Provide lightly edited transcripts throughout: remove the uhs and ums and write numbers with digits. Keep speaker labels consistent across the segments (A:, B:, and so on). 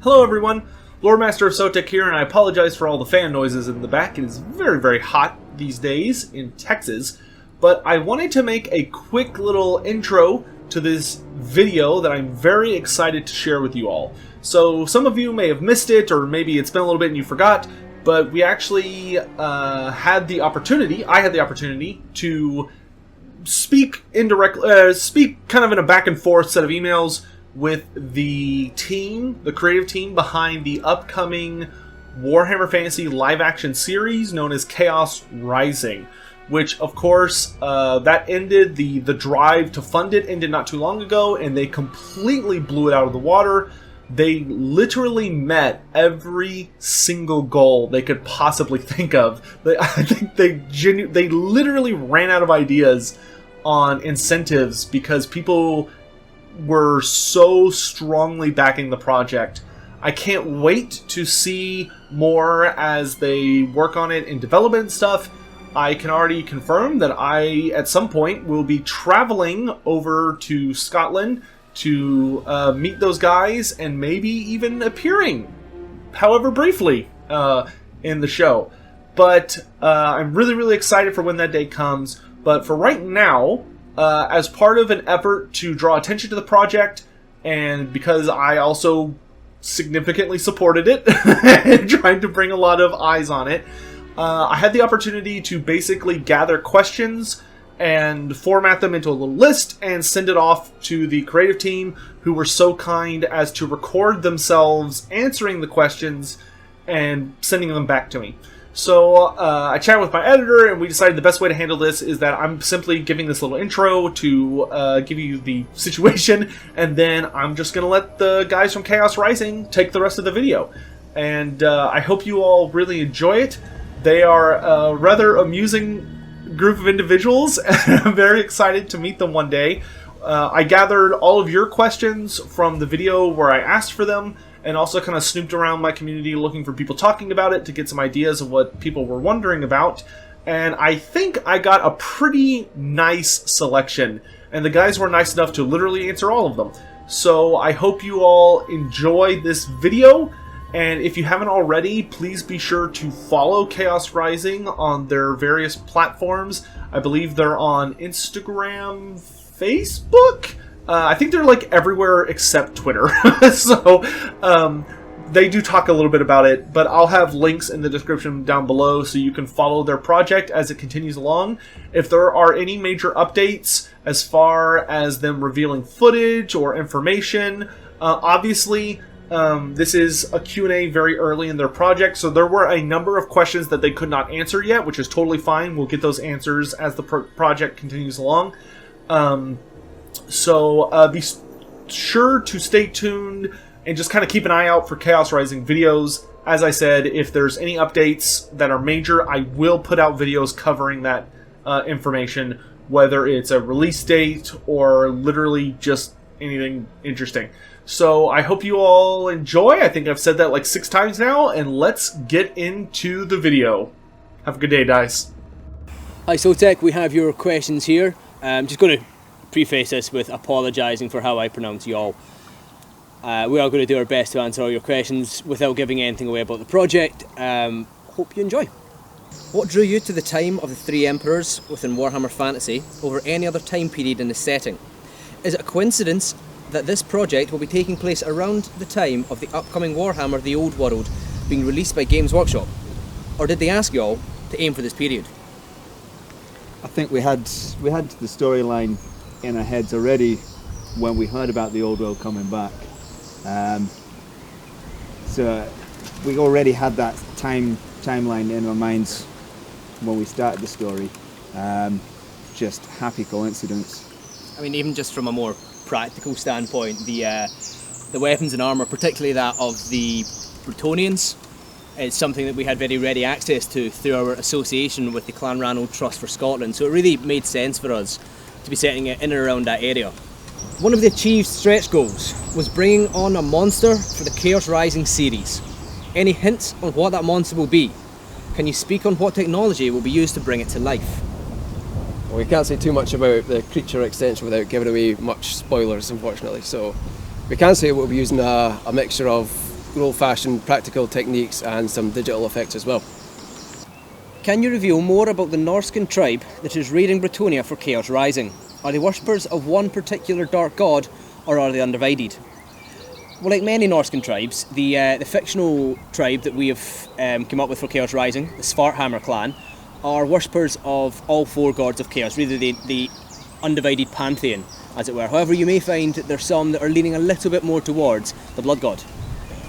A: Hello everyone, Loremaster of Sotek here, and I apologize for all the fan noises in the back. It is very, very hot these days in Texas, but I wanted to make a quick little intro to this video that I'm very excited to share with you all. So some of you may have missed it, or maybe it's been a little bit and you forgot, but we actually had the opportunity, I had the opportunity to speak indirectly, speak kind of in a back and forth set of emails with the team, the creative team behind the upcoming Warhammer Fantasy Live Action series known as Chaos Rising, which of course that ended, the drive to fund it ended not too long ago, and they completely blew it out of the water. They literally met every single goal they could possibly think of. I think they literally ran out of ideas on incentives because people were so strongly backing the project. I can't wait to see more as they work on it in development and stuff. I can already confirm that I, at some point, will be traveling over to Scotland to meet those guys and maybe even appearing, however briefly, in the show. But I'm really, really excited for when that day comes. But for right now, as part of an effort to draw attention to the project, and because I also significantly supported it, and trying to bring a lot of eyes on it, I had the opportunity to basically gather questions and format them into a little list and send it off to the creative team, who were so kind as to record themselves answering the questions and sending them back to me. So I chatted with my editor, and we decided the best way to handle this is that I'm simply giving this little intro to give you the situation, and then I'm just going to let the guys from Chaos Rising take the rest of the video. And I hope you all really enjoy it. They are a rather amusing group of individuals, and I'm very excited to meet them one day. I gathered all of your questions from the video where I asked for them, and also kind of snooped around my community looking for people talking about it to get some ideas of what people were wondering about. And I think I got a pretty nice selection, and the guys were nice enough to literally answer all of them. So I hope you all enjoy this video, and if you haven't already, please be sure to follow Chaos Rising on their various platforms. I believe they're on Instagram, Facebook? I think they're like everywhere except Twitter. So they do talk a little bit about it, but I'll have links in the description down below so you can follow their project as it continues along. If there are any major updates as far as them revealing footage or information, obviously this is a Q&A very early in their project, so there were a number of questions that they could not answer yet, which is totally fine. We'll get those answers as the project continues along. So be sure to stay tuned and just kind of keep an eye out for Chaos Rising videos. As I said, if there's any updates that are major, I will put out videos covering that information, whether it's a release date or literally just anything interesting. So I hope you all enjoy. I think I've said that like 6 times now, and let's get into the video. Have a good day, guys.
B: Hi Sotek, we have your questions here. I'm just going to preface this with apologising for how I pronounce y'all. We are going to do our best to answer all your questions without giving anything away about the project. Hope you enjoy.
C: What drew you to the time of the 3 Emperors within Warhammer Fantasy over any other time period in the setting? Is it a coincidence that this project will be taking place around the time of the upcoming Warhammer The Old World being released by Games Workshop? Or did they ask y'all to aim for this period?
D: I think we had the storyline in our heads already when we heard about the old world coming back. So we already had that timeline in our minds when we started the story. Just happy coincidence.
C: I mean, even just from a more practical standpoint, the weapons and armour, particularly that of the Bretonnians, is something that we had very ready access to through our association with the Clan Ranald Trust for Scotland, so it really made sense for us to be setting it in and around that area. One of the achieved stretch goals was bringing on a monster for the Chaos Rising series. Any hints on what that monster will be? Can you speak on what technology will be used to bring it to life?
E: We can't say too much about the creature extension without giving away much spoilers, unfortunately. So we can say we'll be using a mixture of good old-fashioned practical techniques and some digital effects as well.
B: Can you reveal more about the Norscan tribe that is raiding Bretonnia for Chaos Rising? Are they worshippers of one particular dark god, or are they undivided? Well, like many Norscan tribes, the fictional tribe that we have come up with for Chaos Rising, the Svarthammer clan, are worshippers of all four gods of chaos, really the undivided pantheon, as it were. However, you may find that there's some that are leaning a little bit more towards the blood god.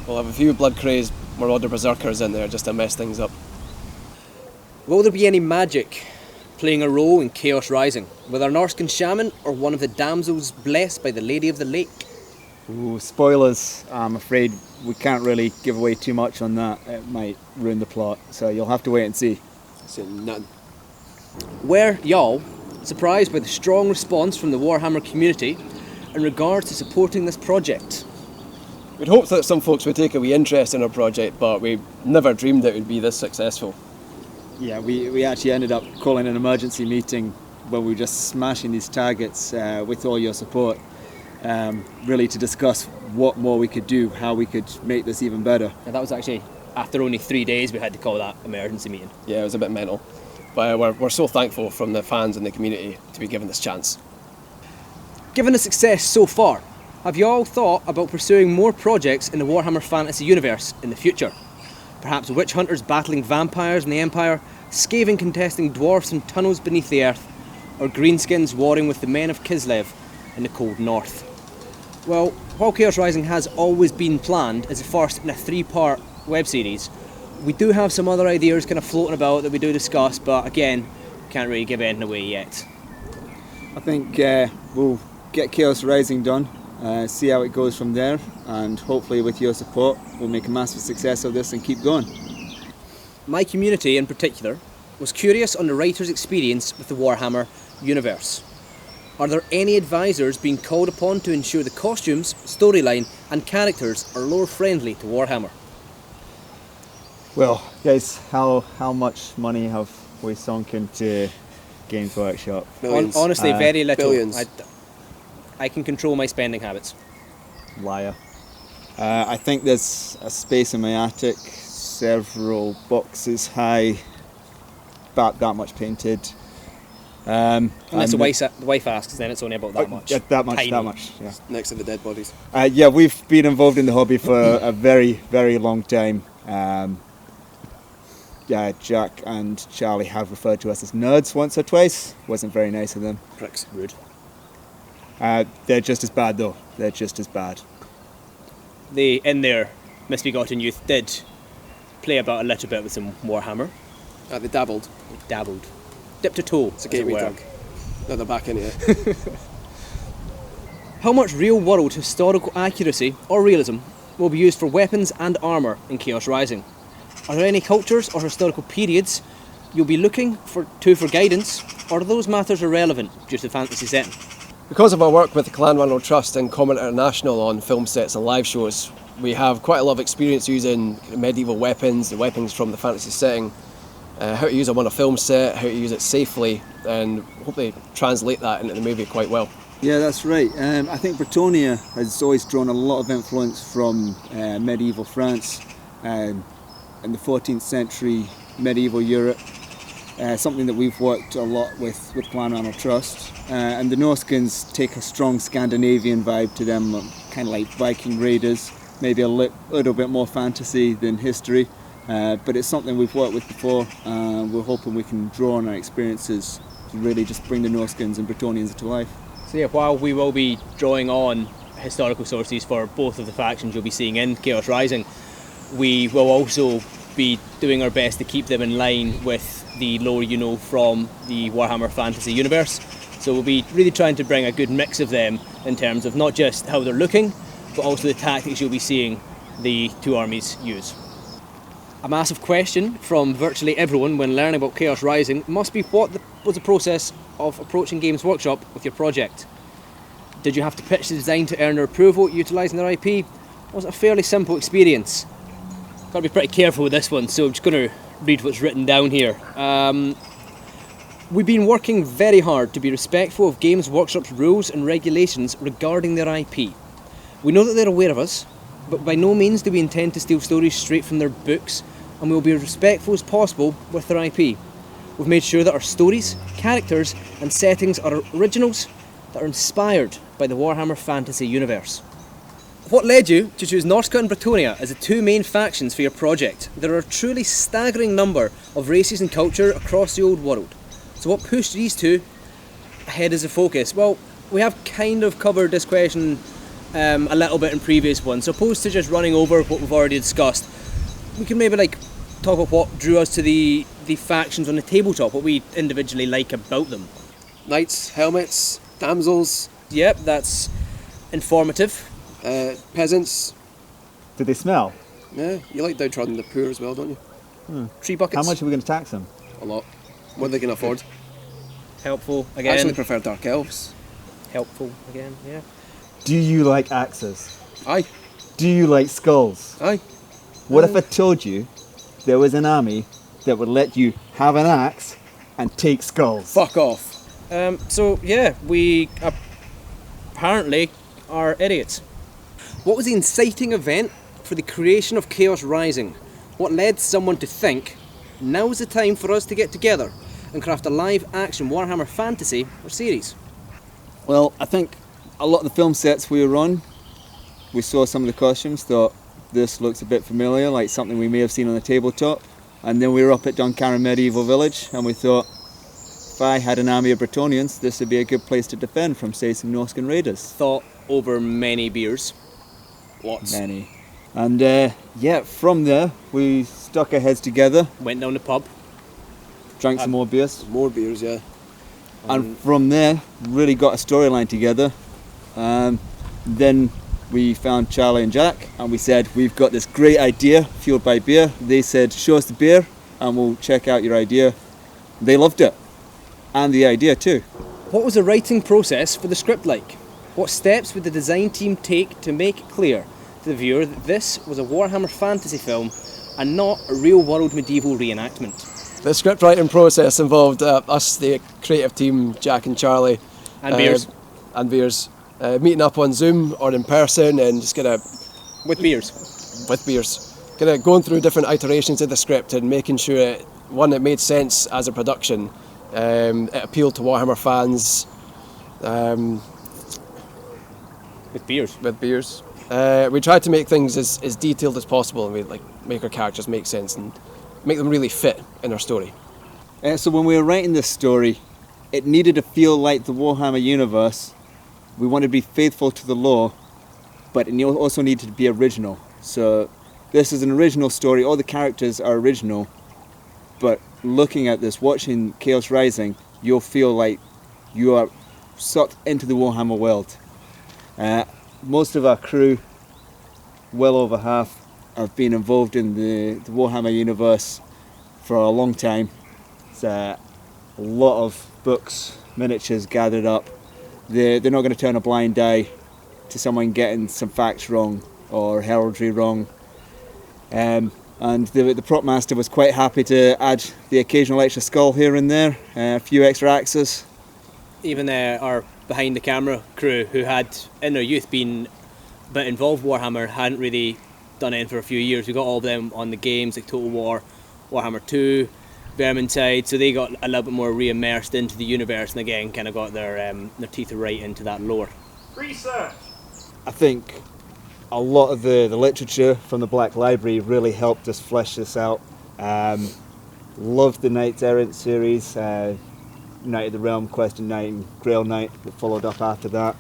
E: We'll have a few blood-crazed marauder berserkers in there just to mess things up.
B: Will there be any magic playing a role in Chaos Rising? With our Norscan shaman or one of the damsels blessed by the Lady of the Lake?
D: Ooh, spoilers. I'm afraid we can't really give away too much on that. It might ruin the plot, so you'll have to wait and see.
E: So none.
B: Were y'all surprised by the strong response from the Warhammer community in regards to supporting this project?
E: We'd hoped that some folks would take a wee interest in our project, but we never dreamed it would be this successful.
D: Yeah, we actually ended up calling an emergency meeting when we were just smashing these targets with all your support, really to discuss what more we could do, how we could make this even better.
B: And that was actually after only 3 days we had to call that emergency meeting.
E: Yeah, it was a bit mental. But we're so thankful from the fans and the community to be given this chance.
B: Given the success so far, have you all thought about pursuing more projects in the Warhammer Fantasy universe in the future? Perhaps witch hunters battling vampires in the Empire, Skaven contesting dwarfs in tunnels beneath the earth, or greenskins warring with the men of Kislev in the cold north. Well, while Chaos Rising has always been planned as the first in a 3-part web series, we do have some other ideas kind of floating about that we do discuss, but again, can't really give anything away yet.
D: I think we'll get Chaos Rising done, see how it goes from there, and hopefully with your support we'll make a massive success of this and keep going.
B: My community in particular was curious on the writer's experience with the Warhammer universe. Are there any advisors being called upon to ensure the costumes, storyline and characters are lore friendly to Warhammer?
D: Well, guys, how much money have we sunk into Games Workshop?
E: Billions.
B: Honestly, very little.
E: Billions.
B: I can control my spending habits.
D: Liar. I think there's a space in my attic, several boxes high, about that much painted.
B: Unless the wife asks, then it's only about that much.
D: Yeah, that much,
B: Tiny.
D: that much, yeah.
E: Next to the dead bodies.
D: Yeah, we've been involved in the hobby for a very, very long time. Yeah, Jack and Charlie have referred to us as nerds once or twice. Wasn't very nice of them.
E: Pricks.
B: Rude.
D: They're just as bad though. They're just as bad.
B: They, in their misbegotten youth, did play about a little bit with some Warhammer.
E: They dabbled.
B: Dabbled. Dipped a toe.
E: It's a
B: as it
E: gateway
B: were.
E: drug. Now they're back into it.
B: How much real-world historical accuracy or realism will be used for weapons and armour in Chaos Rising? Are there any cultures or historical periods you'll be looking for guidance, or are those matters irrelevant due to the fantasy setting?
E: Because of our work with the Clan Runner Trust and Comet International on film sets and live shows, we have quite a lot of experience using medieval weapons, the weapons from the fantasy setting, how to use them on a film set, how to use it safely, and hopefully translate that into the movie quite well.
D: Yeah, that's right. I think Bretonnia has always drawn a lot of influence from medieval France and the 14th century medieval Europe. Something that we've worked a lot with Clan Runner Trust. And the Norscans take a strong Scandinavian vibe to them, kind of like Viking raiders, maybe a little bit more fantasy than history. But it's something we've worked with before, and we're hoping we can draw on our experiences to really just bring the Norscans and Bretonnians to life.
B: So yeah, while we will be drawing on historical sources for both of the factions you'll be seeing in Chaos Rising, we will also be doing our best to keep them in line with the lore you know from the Warhammer Fantasy universe. So we'll be really trying to bring a good mix of them in terms of not just how they're looking, but also the tactics you'll be seeing the two armies use. A massive question from virtually everyone when learning about Chaos Rising must be what was the process of approaching Games Workshop with your project? Did you have to pitch the design to earn their approval utilising their IP? Was it a fairly simple experience? Got to be pretty careful with this one, so I'm just going to read what's written down here. We've been working very hard to be respectful of Games Workshop's rules and regulations regarding their IP. We know that they're aware of us, but by no means do we intend to steal stories straight from their books, and we will be as respectful as possible with their IP. We've made sure that our stories, characters and settings are originals that are inspired by the Warhammer Fantasy universe. What led you to choose Norsca and Bretonnia as the two main factions for your project? There are a truly staggering number of races and culture across the old world. So what pushed these two ahead as a focus? Well, we have kind of covered this question a little bit in previous ones, so opposed to just running over what we've already discussed, we can maybe talk about what drew us to the factions on the tabletop, what we individually like about them.
E: Knights, helmets, damsels,
B: Yep, that's informative.
E: peasants.
F: Do they smell?
E: Yeah, you like downtrodden, the poor as well, don't you?
B: Tree buckets.
F: How much are we going to tax them?
E: A lot. More than they can afford.
B: Helpful
E: I
B: again.
E: actually prefer dark elves.
B: Helpful again, yeah.
F: Do you like axes?
E: Aye,
F: Do you like skulls?
E: aye.
F: What if I told you there was an army that would let you have an axe and take skulls?
E: Fuck off.
B: So yeah, we apparently are idiots. What was the inciting event for the creation of Chaos Rising? What led someone to think, now's the time for us to get together and craft a live action Warhammer Fantasy or series?
D: Well, I think a lot of the film sets we were on, we saw some of the costumes, thought this looks a bit familiar, like something we may have seen on the tabletop. And then we were up at Duncarron Medieval Village and we thought, if I had an army of Bretonnians, this would be a good place to defend from, say, some Norscan raiders.
B: Thought over many beers.
E: Lots.
D: Many. And yeah, from there, we stuck our heads together,
B: Went down the pub.
D: drank some more beers.
E: More beers, yeah.
D: And from there, really got a storyline together. Then we found Charlie and Jack and we said, we've got this great idea, fueled by beer. They said, show us the beer and we'll check out your idea. They loved it. And the idea too.
B: What was the writing process for the script like? What steps would the design team take to make it clear to the viewer that this was a Warhammer Fantasy film and not a real-world medieval reenactment?
E: The script writing process involved us, the creative team, Jack and Charlie.
B: And beers.
E: And beers. Meeting up on Zoom or in person and just
B: With beers.
E: with beers. Going through different iterations of the script and making sure it made sense as a production. It appealed to Warhammer fans.
B: With beers.
E: With beers. We tried to make things as detailed as possible and we make our characters make sense and make them really fit in our story.
D: So when we were writing this story, it needed to feel like the Warhammer universe. We wanted to be faithful to the lore, but it also needed to be original. So this is an original story, all the characters are original, but looking at this, watching Chaos Rising, you'll feel like you are sucked into the Warhammer world. Most of our crew, well over half, have been involved in the Warhammer universe for a long time. It's a lot of books, miniatures gathered up. They're not going to turn a blind eye to someone getting some facts wrong or heraldry wrong. And the prop master was quite happy to add the occasional extra skull here and there, a few extra axes.
B: Even our behind the camera crew, who had in their youth been a bit involved with Warhammer, hadn't really done anything for a few years. We got all of them on the games like Total War, Warhammer 2, Vermintide, so they got a little bit more re-immersed into the universe and again kind of got their teeth right into that lore.
F: Research! I think a lot of the literature from the Black Library really helped us flesh this out. Loved the Knights Errant series, Knight of the Realm, Question Knight and Grail Knight that followed up after that.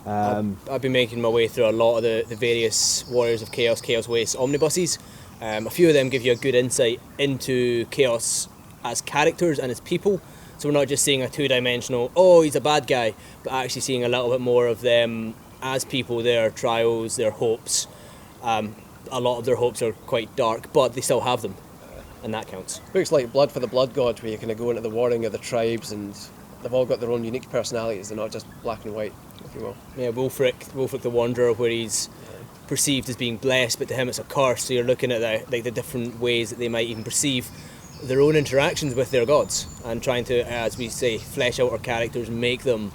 B: I've been making my way through a lot of the various Warriors of Chaos, Chaos Waste omnibuses. A few of them give you a good insight into Chaos as characters and as people. So we're not just seeing a two-dimensional, oh, he's a bad guy, but actually seeing a little bit more of them as people, their trials, their hopes. A lot of their hopes are quite dark, but they still have them, and that counts.
E: Books like Blood for the Blood God, where you kind of go into the warring of the tribes and they've all got their own unique personalities, they're not just black and white, if you will.
B: Yeah, Wolfric the Wanderer, where he's perceived as being blessed, but to him it's a curse, so you're looking at the different ways that they might even perceive their own interactions with their gods, and trying to, as we say, flesh out our characters and make them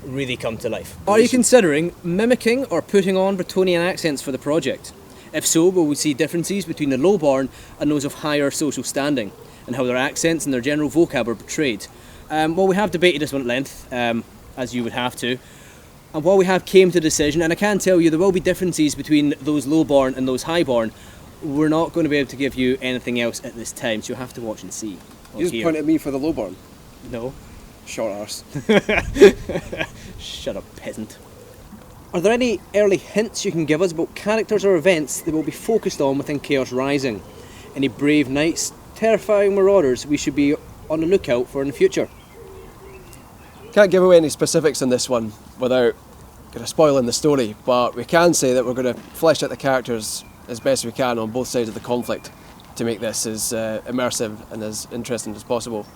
B: really come to life.
C: Are you considering mimicking or putting on Bretonnian accents for the project?
B: If so, will we see differences between the lowborn and those of higher social standing, and how their accents and their general vocab are portrayed? Well, we have debated this one at length, as you would have to, and while we have came to a decision, and I can tell you there will be differences between those lowborn and those highborn, we're not going to be able to give you anything else at this time, so you'll have to watch and see.
E: You just point at me for the lowborn.
B: No.
E: Short arse.
B: Shut up, peasant.
C: Are there any early hints you can give us about characters or events that will be focused on within Chaos Rising? Any brave knights, terrifying marauders we should be on the lookout for in the future?
E: Can't give away any specifics on this one without kind of spoiling the story, but we can say that we're going to flesh out the characters as best we can on both sides of the conflict to make this as immersive and as interesting as possible.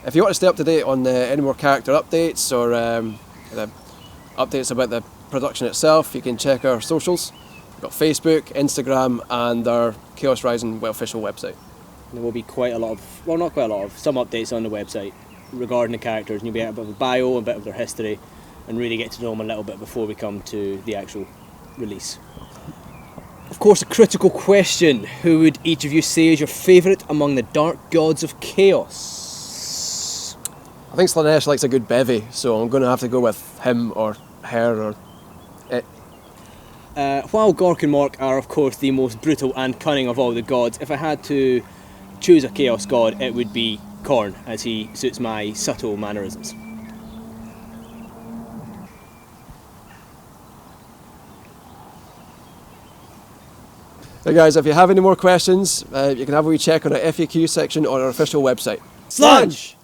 E: If you want to stay up to date on any more character updates or the updates about the production itself, you can check our socials. We've got Facebook, Instagram and our Chaos Rising official website.
B: There will be quite a lot of, well, not quite a lot of, some updates on the website regarding the characters, and you'll be able to have a bio, a bit of their history, and really get to know them a little bit before we come to the actual release.
C: Of course, a critical question. Who would each of you say is your favourite among the Dark Gods of Chaos?
E: I think Slanesh likes a good bevy, so I'm going to have to go with him or her or it.
B: While Gork and Mork are of course the most brutal and cunning of all the gods, if I had to choose a Chaos God, it would be Khorne, as he suits my subtle mannerisms.
E: Hey guys, if you have any more questions, you can have a wee check on our FAQ section on our official website.
C: Sludge!